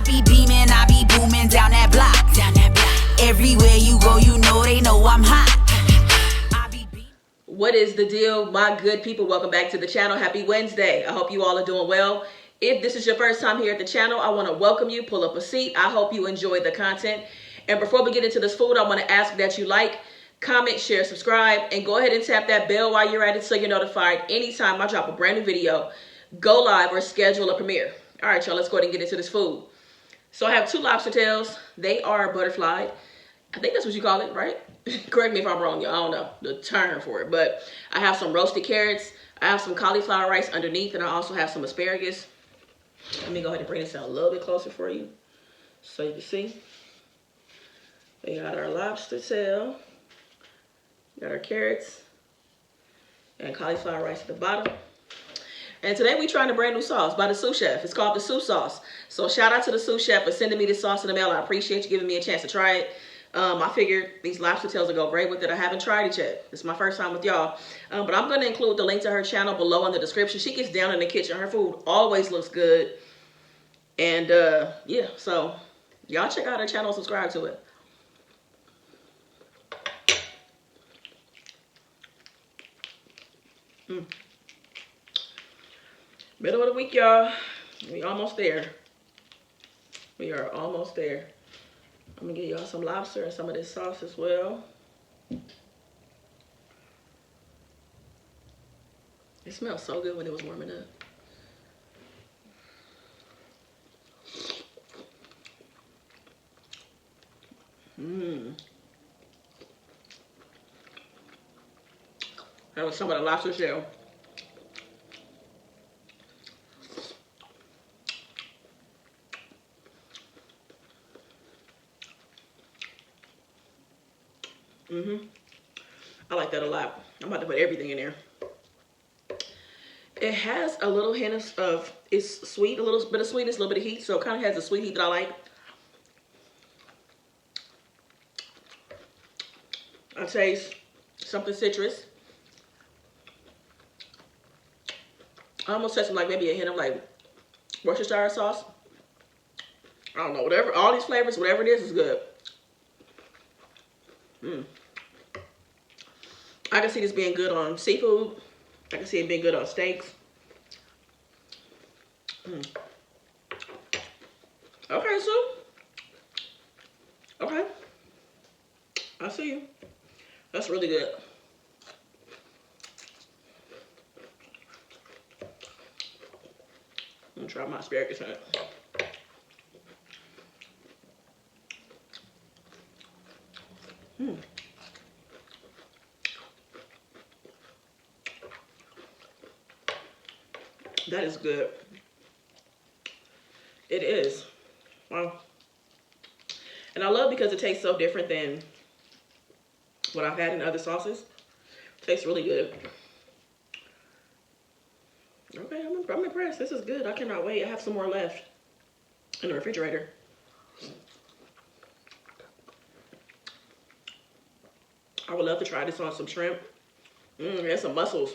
be beaming, I be booming down that block. Everywhere you go, you know they know I'm hot. What is the deal, my good people? Welcome back to the channel. Happy Wednesday. I hope you all are doing well. If this is your first time here at the channel, I want to welcome you. Pull up a seat. I hope you enjoy the content. And before we get into this food, I want to ask that you like, comment, share, subscribe, and go ahead and tap that bell while you're at it so you're notified anytime I drop a brand new video, go live, or schedule a premiere. All right, y'all, let's go ahead and get into this food. So I have two lobster tails. They are butterflied. I think that's what you call it, right? Correct me if I'm wrong, y'all. I don't know the term for it. But I have some roasted carrots. I have some cauliflower rice underneath, and I also have some asparagus. Let me go ahead and bring this down a little bit closer for you so you can see. We got our lobster tail. Got our carrots and cauliflower rice at the bottom. And today we're trying a brand new sauce by the sous chef. It's called the sous sauce. So shout out to the sous chef for sending me this sauce in the mail. I appreciate you giving me a chance to try it. I figured these lobster tails will go great with it. I haven't tried it yet. It's my first time with y'all. But I'm going to include the link to her channel below in the description. She gets down in the kitchen. Her food always looks good. And yeah, so y'all check out her channel and subscribe to it. Middle of the week, y'all. We almost there. We are almost there. I'm gonna give y'all some lobster and some of this sauce as well. It smells so good when it was warming up. That was some of the lobster shell. I like that a lot. I'm about to put everything in there. It has a little hint of, it's sweet, a little bit of sweetness, a little bit of heat. So it kind of has the sweet heat that I like. I taste something citrus. I almost taste like maybe a hint of like Worcestershire sauce. I don't know, whatever, all these flavors, whatever it is good. I can see this being good on seafood. I can see it being good on steaks. Okay, Sue. Okay. I see you. That's really good. I'm gonna try my asparagus in it. That is good. It is. Wow. And I love because it tastes so different than what I've had in other sauces. It tastes really good. Okay, I'm impressed. This is good. I cannot wait. I have some more left in the refrigerator. I would love to try this on some shrimp. And some mussels.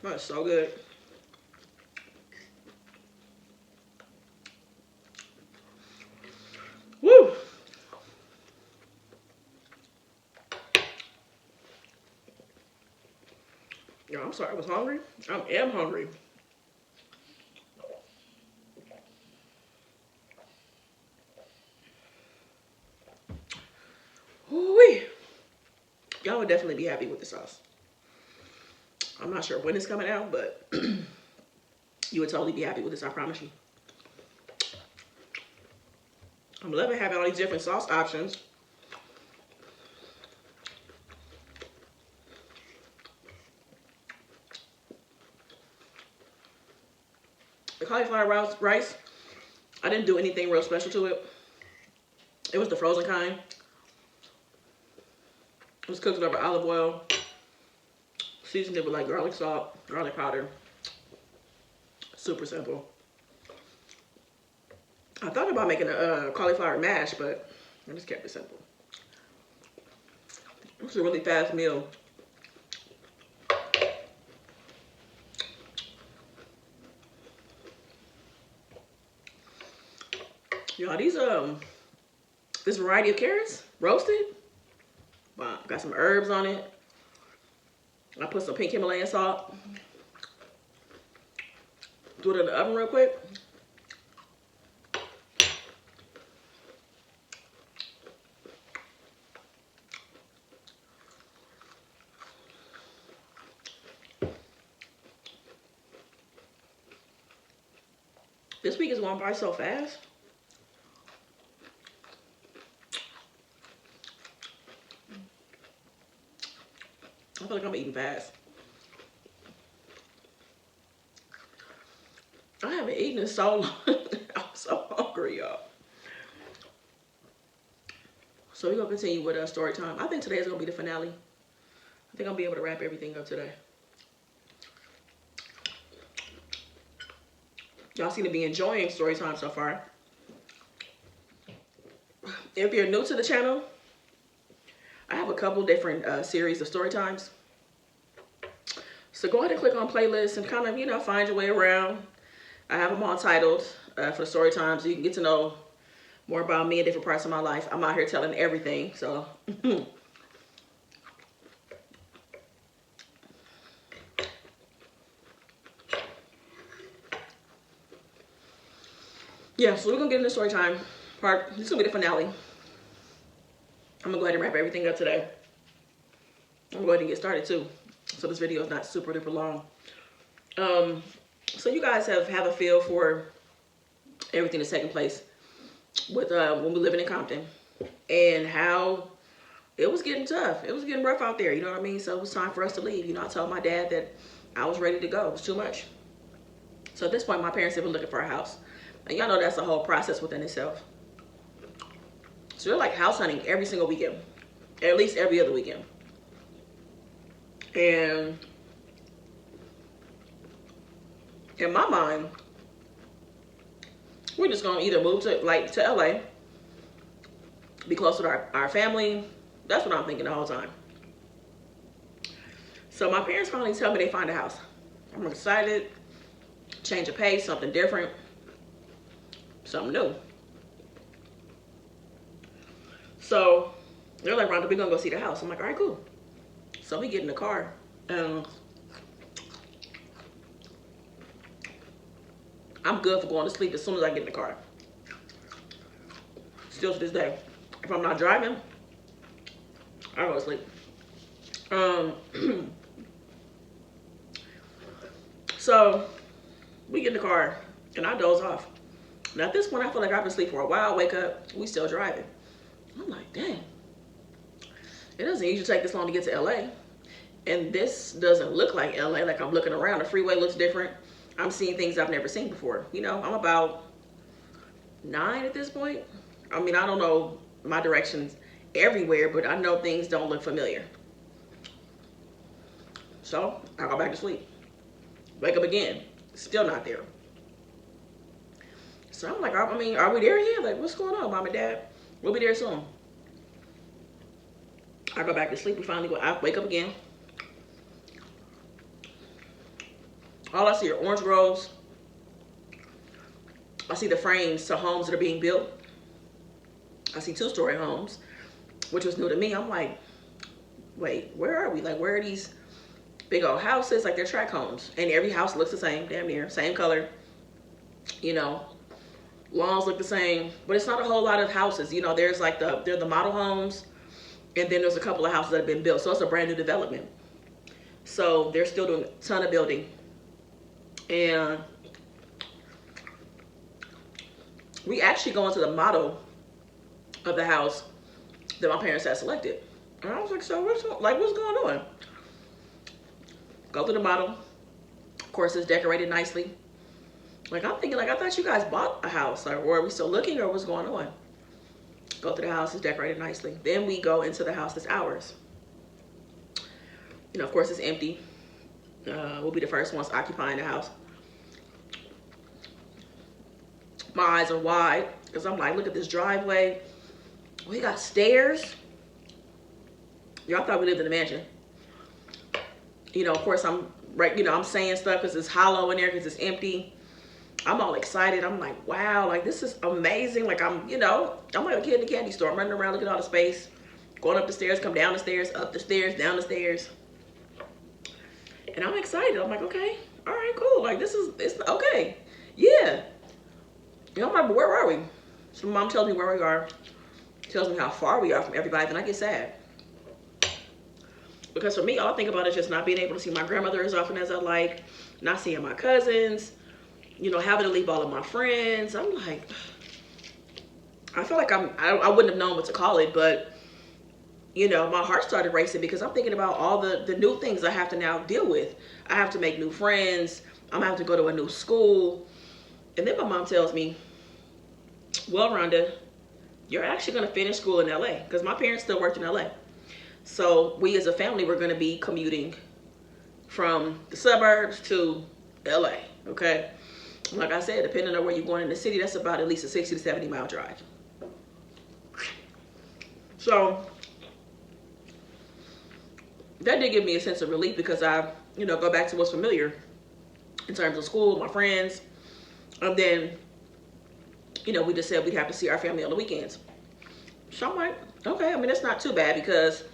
That's so good. Woo! Yo, I'm sorry, I was hungry. I am hungry. Woo-wee. Y'all would definitely be happy with the sauce. I'm not sure when it's coming out, but you would totally be happy with this, I promise you. I'm loving having all these different sauce options. The cauliflower rice, I didn't do anything real special to it. It was the frozen kind. It was cooked over olive oil. Seasoned it with like garlic salt, garlic powder. Super simple. I thought about making a cauliflower mash, but I just kept it simple. It's a really fast meal. Y'all, these this variety of carrots, roasted. Wow, got some herbs on it. I put some pink Himalayan salt. Do it in the oven real quick. This week is going by so fast. I feel like I'm eating fast. I haven't eaten in so long. I'm so hungry, y'all. So we're gonna continue with story time. I think today is gonna be the finale. I think I'll be able to wrap everything up today. Y'all seem to be enjoying story time so far. If you're new to the channel, I have a couple different series of story times. So go ahead and click on playlists and kind of, you know, find your way around. I have them all titled for the story time, so you can get to know more about me and different parts of my life. I'm out here telling everything, so. Yeah, so we're gonna get into story time part. This is gonna be the finale. I'm gonna go ahead and wrap everything up today. I'm gonna go ahead and get started too, so this video is not super duper long. So you guys have a feel for everything that's taking place with when we living in Compton, and how it was getting tough. It was getting rough out there, you know what I mean? So it was time for us to leave. You know, I told my dad that I was ready to go. It was too much. So at this point, my parents have been looking for a house. And y'all know that's a whole process within itself. So they're like house hunting every single weekend, at least every other weekend. And in my mind, we're just gonna either move to LA, be close to our family. That's what I'm thinking the whole time. So my parents finally tell me they find a house. I'm excited, change of pace, something different, something new. So they're like, Rhonda, we're gonna go see the house. I'm like, all right, cool. So we get in the car, and I'm good for going to sleep as soon as I get in the car. Still to this day. If I'm not driving, I go to sleep. So we get in the car and I doze off. Now at this point, I feel like I've been asleep for a while. Wake up, we still driving. I'm like, dang. It doesn't usually take this long to get to LA. And this doesn't look like LA. Like, I'm looking around, the freeway looks different. I'm seeing things I've never seen before. You know, I'm about 9 at this point. I mean, I don't know my directions everywhere, but I know things don't look familiar. So I go back to sleep. Wake up again, still not there. So I'm like, I mean, are we there yet? Like, what's going on, Mom and Dad? We'll be there soon. I go back to sleep. We finally go. I wake up again. All I see are orange groves. I see the frames to homes that are being built. I see 2-story homes, which was new to me. I'm like, wait, where are we? Like, where are these big old houses? Like, they're tract homes. And every house looks the same, damn near. Same color. You know, lawns look the same. But it's not a whole lot of houses. You know, there's like they're the model homes. And then there's a couple of houses that have been built. So it's a brand new development. So they're still doing a ton of building. And we actually go into the model of the house that my parents had selected. And I was like, so what's going on? Go through the model. Of course, it's decorated nicely. Like, I'm thinking, like, I thought you guys bought a house. Like, or are we still looking, or what's going on? Go through the house, it's decorated nicely. Then we go into the house that's ours. You know, of course, it's empty. We'll be the first ones occupying the house. My eyes are wide because I'm like, look at this driveway. We got stairs. Y'all thought we lived in a mansion. You know, of course, I'm right. You know, I'm saying stuff because it's hollow in there because it's empty. I'm all excited. I'm like, wow, like this is amazing. Like I'm, you know, I'm like a kid in a candy store. I'm running around looking at all the space, going up the stairs, come down the stairs, up the stairs, down the stairs. And I'm excited. I'm like, okay, all right, cool. Like it's okay. Yeah. You know, I'm like, but where are we? So mom tells me where we are, tells me how far we are from everybody, and I get sad. Because for me, all I think about is just not being able to see my grandmother as often as I like, not seeing my cousins, you know, having to leave all of my friends. I'm like, I feel like I wouldn't have known what to call it, but you know, my heart started racing because I'm thinking about all the new things I have to now deal with. I have to make new friends. I'm gonna have to go to a new school. And then my mom tells me, well, Rhonda, you're actually gonna finish school in LA, because my parents still worked in LA. So we as a family were gonna be commuting from the suburbs to LA, okay? Like I said, depending on where you're going in the city, that's about at least a 60 to 70 mile drive. So that did give me a sense of relief because I, you know, go back to what's familiar in terms of school, my friends. And then, you know, we just said we'd have to see our family on the weekends. So I'm like, okay, I mean, that's not too bad because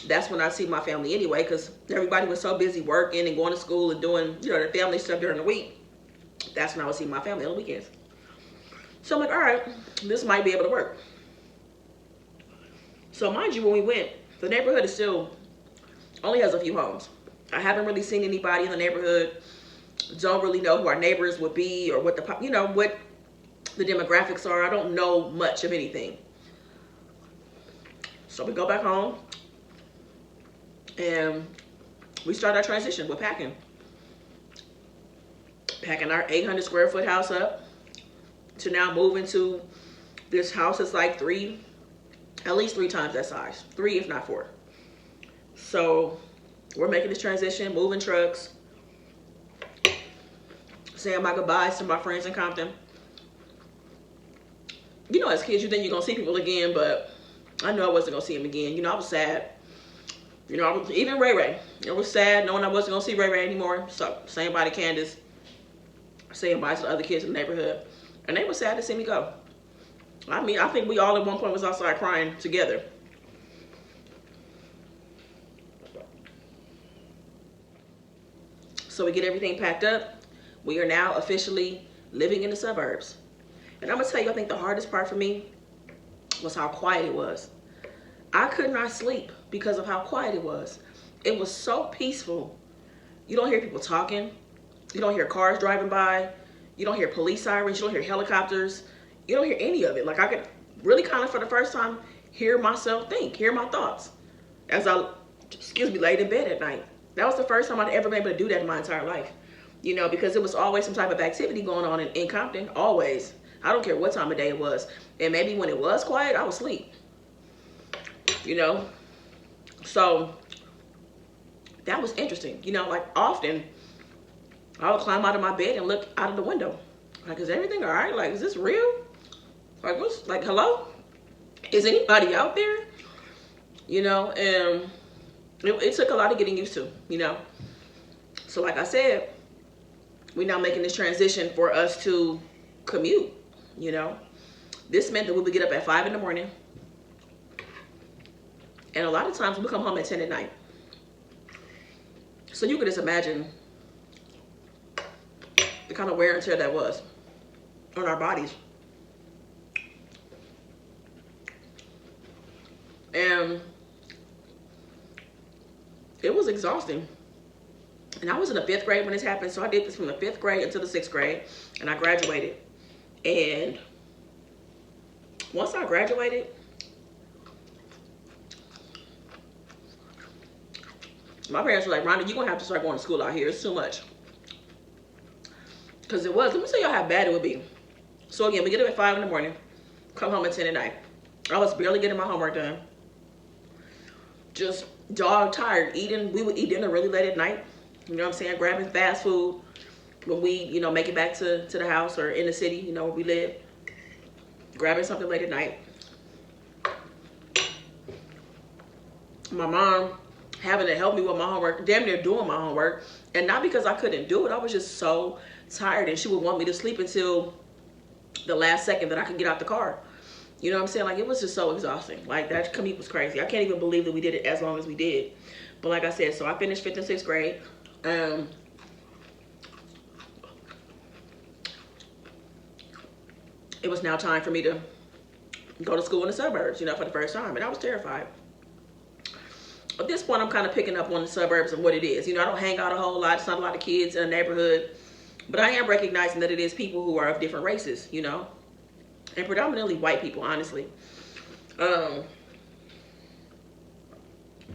that's when I see my family anyway, because everybody was so busy working and going to school and doing, you know, their family stuff during the week. That's when I would see my family on the weekends. So I'm like, all right, this might be able to work. So mind you, when we went, the neighborhood is still, only has a few homes. I haven't really seen anybody in the neighborhood. Don't really know who our neighbors would be or what the, you know, what the demographics are. I don't know much of anything. So we go back home and we start our transition with packing our 800 square foot house up to now moving to this house that's like at least three times that size, 3 if not 4. So we're making this transition, moving trucks, saying my goodbyes to my friends in Compton. You know, as kids, you think you're gonna see people again, but I knew I wasn't gonna see them again. You know, I was sad. You know, even Ray Ray, it was sad knowing I wasn't gonna see Ray Ray anymore. So saying bye to Candace, saying bye to the other kids in the neighborhood, and they were sad to see me go. I mean, I think we all at one point was outside crying together. So we get everything packed up. We are now officially living in the suburbs. And I'm gonna tell you, I think the hardest part for me was how quiet it was. I could not sleep because of how quiet it was. It was so peaceful. You don't hear people talking. You don't hear cars driving by. You don't hear police sirens. You don't hear helicopters. You don't hear any of it. Like I could really kind of for the first time hear myself think, hear my thoughts as I, laid in bed at night. That was the first time I'd ever been able to do that in my entire life. You know, because it was always some type of activity going on in Compton, always. I don't care what time of day it was. And maybe when it was quiet, I was asleep. You know? So that was interesting. You know, like often I would climb out of my bed and look out of the window. Like, is everything all right? Like, is this real? Like, what's, like, hello? Is anybody out there? You know, and it took a lot of getting used to, you know? So like I said, we're now making this transition for us to commute, you know? This meant that we would get up at 5 in the morning. And a lot of times we come home at 10 at night. So you could just imagine the kind of wear and tear that was on our bodies. And it was exhausting. And I was in the 5th grade when this happened. So I did this from the 5th grade until the 6th grade. And I graduated. And once I graduated, my parents were like, Rhonda, you're going to have to start going to school out here. It's too much. Because it was. Let me tell you how bad it would be. So again, we get up at 5 in the morning. Come home at 10 at night. I was barely getting my homework done. Just dog tired. Eating. We would eat dinner really late at night. You know what I'm saying? Grabbing fast food. when we, you know, make it back to the house or in the city, you know, where we live, grabbing something late at night. My mom having to help me with my homework, damn near doing my homework. And not because I couldn't do it, I was just so tired, and she would want me to sleep until the last second that I could get out the car. You know what I'm saying? Like, it was just so exhausting. Like, that commute was crazy. I can't even believe that we did it as long as we did. But like I said, so I finished 5th and 6th grade. It was now time for me to go to school in the suburbs, you know, for the first time. And I was terrified. At this point, I'm kind of picking up on the suburbs and what it is. You know, I don't hang out a whole lot. It's not a lot of kids in the neighborhood. But I am recognizing that it is people who are of different races, you know. And predominantly white people, honestly. But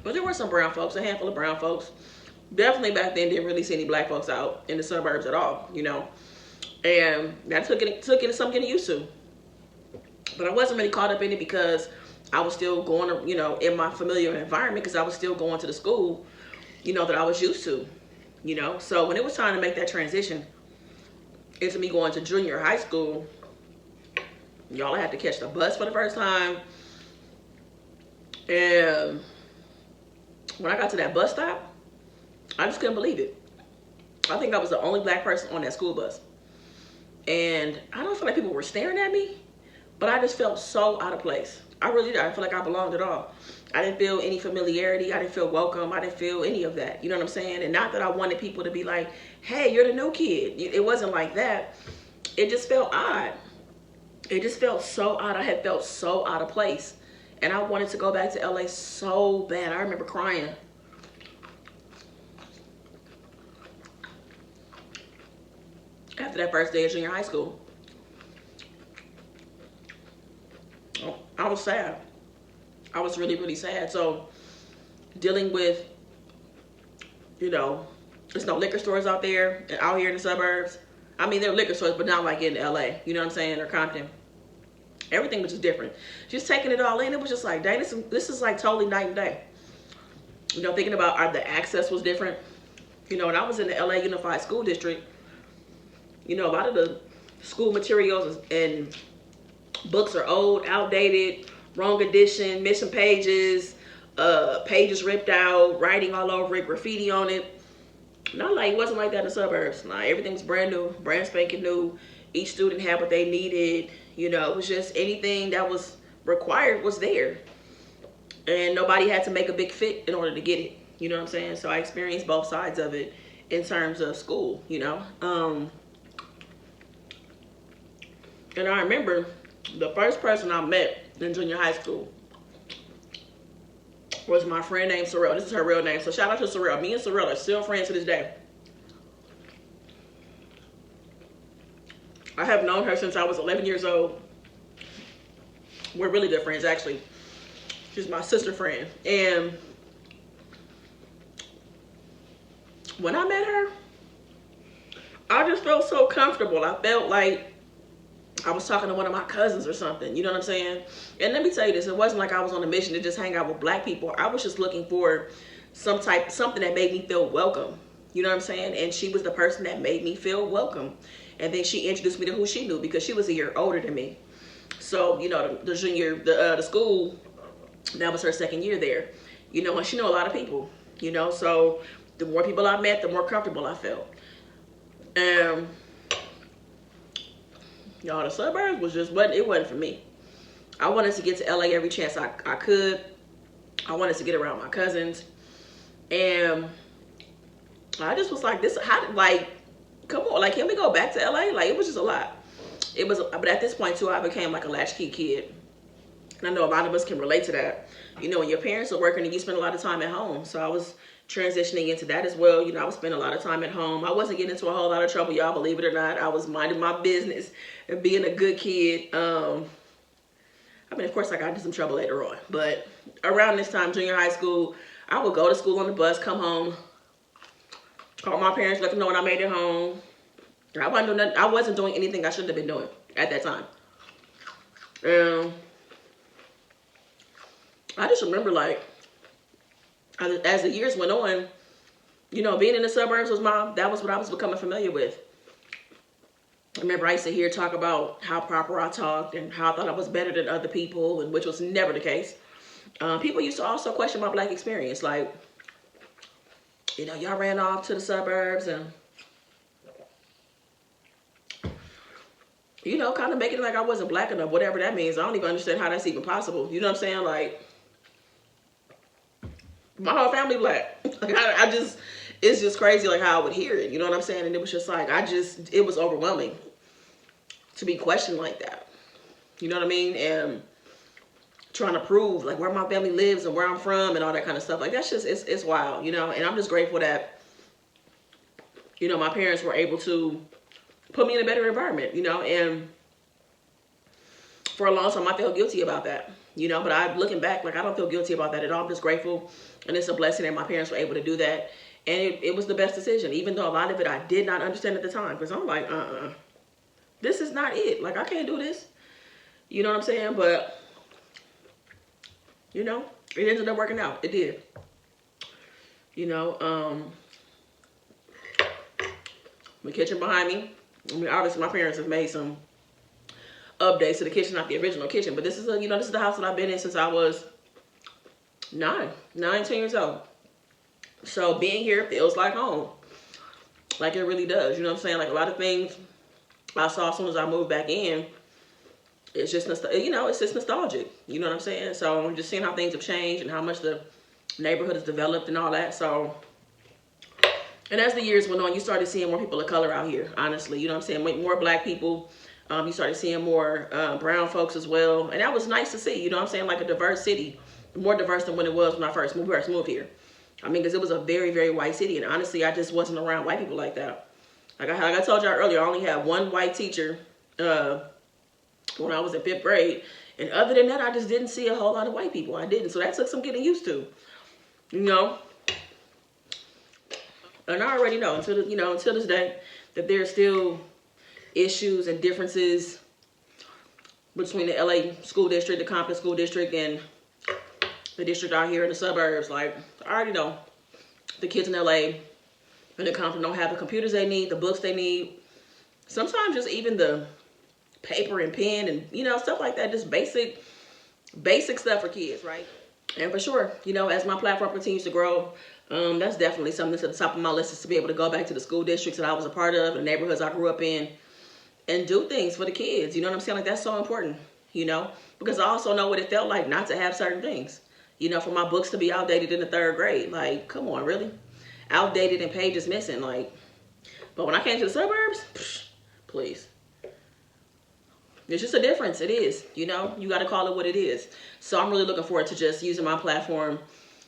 there were some brown folks, a handful of brown folks. Definitely back then didn't really see any black folks out in the suburbs at all, you know. And that took it some getting used to. But I wasn't really caught up in it because I was still going, you know, in my familiar environment, because I was still going to the school, you know, that I was used to, you know. So when it was time to make that transition into me going to junior high school, y'all, I had to catch the bus for the first time. And when I got to that bus stop, I just couldn't believe it. I think I was the only black person on that school bus. And I don't feel like people were staring at me, but I just felt so out of place. I really did. I didn't feel like I belonged at all. I didn't feel any familiarity. I didn't feel welcome. I didn't feel any of that. You know what I'm saying? And not that I wanted people to be like, hey, you're the new kid. It wasn't like that. It just felt odd. It just felt so odd. I had felt so out of place. And I wanted to go back to LA so bad. I remember crying. After that first day of junior high school. I was sad. I was really, really sad. So dealing with, you know, there's no liquor stores out there, out here in the suburbs. I mean, there are liquor stores, but not like in LA, you know what I'm saying, or Compton. Everything was just different. Just taking it all in, it was just like, dang, this is like totally night and day. You know, thinking about the access was different. You know, when I was in the LA Unified School District, you know, a lot of the school materials and books are old, outdated, wrong edition, missing pages, pages ripped out, writing all over it, graffiti on it. Not like, it wasn't like that in the suburbs. Like, everything was brand new, brand spanking new. Each student had what they needed. You know, it was just anything that was required was there. And nobody had to make a big fit in order to get it. You know what I'm saying? So I experienced both sides of it in terms of school, you know. And I remember the first person I met in junior high school was my friend named Sorrel. This is her real name. So shout out to Sorrel. Me and Sorrel are still friends to this day. I have known her since I was 11 years old. We're really good friends, actually. She's my sister friend. And when I met her, I just felt so comfortable. I felt like I was talking to one of my cousins or something. You know what I'm saying? And let me tell you this. It wasn't like I was on a mission to just hang out with black people. I was just looking for something that made me feel welcome. You know what I'm saying? And she was the person that made me feel welcome. And then she introduced me to who she knew, because she was a year older than me. So, you know, the school, that was her second year there. You know, and she knew a lot of people, you know. So the more people I met, the more comfortable I felt. Y'all, the suburbs was just, it wasn't for me. I wanted to get to LA every chance I could. I wanted to get around my cousins. And I just was like, come on, like, can we go back to LA? Like, it was just a lot. But at this point too, I became like a latchkey kid. And I know a lot of us can relate to that. You know, when your parents are working and you spend a lot of time at home. So I was transitioning into that as well. You know, I was spending a lot of time at home. I wasn't getting into a whole lot of trouble, y'all, believe it or not. I was minding my business and being a good kid. I mean, of course, I got into some trouble later on. But around this time, junior high school, I would go to school on the bus, come home, call my parents, let them know when I made it home. I wasn't doing anything I shouldn't have been doing at that time. I just remember, like, as the years went on, you know, being in the suburbs that was what I was becoming familiar with. remember I used to hear talk about how proper I talked and how I thought I was better than other people, and which was never the case. People used to also question my black experience, like, you know, y'all ran off to the suburbs and, you know, kind of making it like I wasn't black enough, whatever that means. I don't even understand how that's even possible. You know what I'm saying? Like, my whole family black. Like, I just, it's just crazy like how I would hear it. You know what I'm saying? And it was just like, it was overwhelming to be questioned like that. You know what I mean? And trying to prove like where my family lives and where I'm from and all that kind of stuff. Like, that's just, it's wild, you know? And I'm just grateful that, you know, my parents were able to put me in a better environment, you know? And for a long time, I felt guilty about that, you know? But looking back, like, I don't feel guilty about that at all. I'm just grateful. And it's a blessing that my parents were able to do that. And it was the best decision, even though a lot of it I did not understand at the time. Because I'm like, this is not it. Like, I can't do this. You know what I'm saying? But, you know, it ended up working out. It did. You know, the kitchen behind me. I mean, obviously my parents have made some updates to the kitchen, not the original kitchen. But this is this is the house that I've been in since I was 10 years old. So being here feels like home. Like, it really does. You know what I'm saying? Like, a lot of things I saw as soon as I moved back in, it's just, you know, it's just nostalgic. You know what I'm saying? So I'm just seeing how things have changed and how much the neighborhood has developed and all that. So, and as the years went on, you started seeing more people of color out here, honestly. You know what I'm saying? More black people. You started seeing more brown folks as well. And that was nice to see. You know what I'm saying? Like, a diverse city. More diverse than when it was when I first moved here. I mean, because it was a very, very white city. And honestly, I just wasn't around white people like that. Like I told y'all earlier, I only had one white teacher when I was in 5th grade. And other than that, I just didn't see a whole lot of white people. I didn't. So that took some getting used to. You know? And I already know, until this day, that there's still issues and differences between the LA school district, the Compton school district, and the district out here in the suburbs. Like, I already know the kids in LA and the Compton don't have the computers they need, the books they need. Sometimes just even the paper and pen and, you know, stuff like that. Just basic stuff for kids, right? And for sure, you know, as my platform continues to grow, that's definitely something that's at the top of my list, is to be able to go back to the school districts that I was a part of, the neighborhoods I grew up in, and do things for the kids. You know what I'm saying? Like, that's so important, you know? Because I also know what it felt like not to have certain things. You know, for my books to be outdated in the 3rd grade. Like, come on, really? Outdated and pages missing. Like, but when I came to the suburbs, psh, please. It's just a difference. It is. You know, you got to call it what it is. So I'm really looking forward to just using my platform.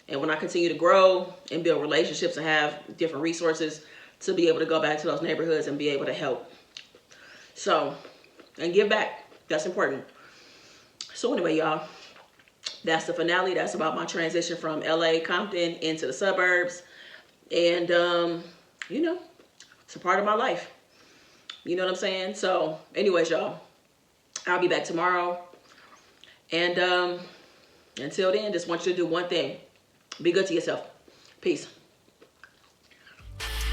And when I continue to grow and build relationships and have different resources, to be able to go back to those neighborhoods and be able to help. So, and give back. That's important. So anyway, y'all. That's the finale. That's about my transition from LA, Compton, into the suburbs. And, you know, it's a part of my life. You know what I'm saying? So, anyways, y'all, I'll be back tomorrow. And until then, just want you to do one thing. Be good to yourself. Peace.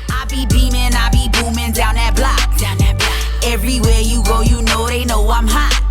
I be beaming, I be booming down that block. Everywhere you go, you know they know I'm hot.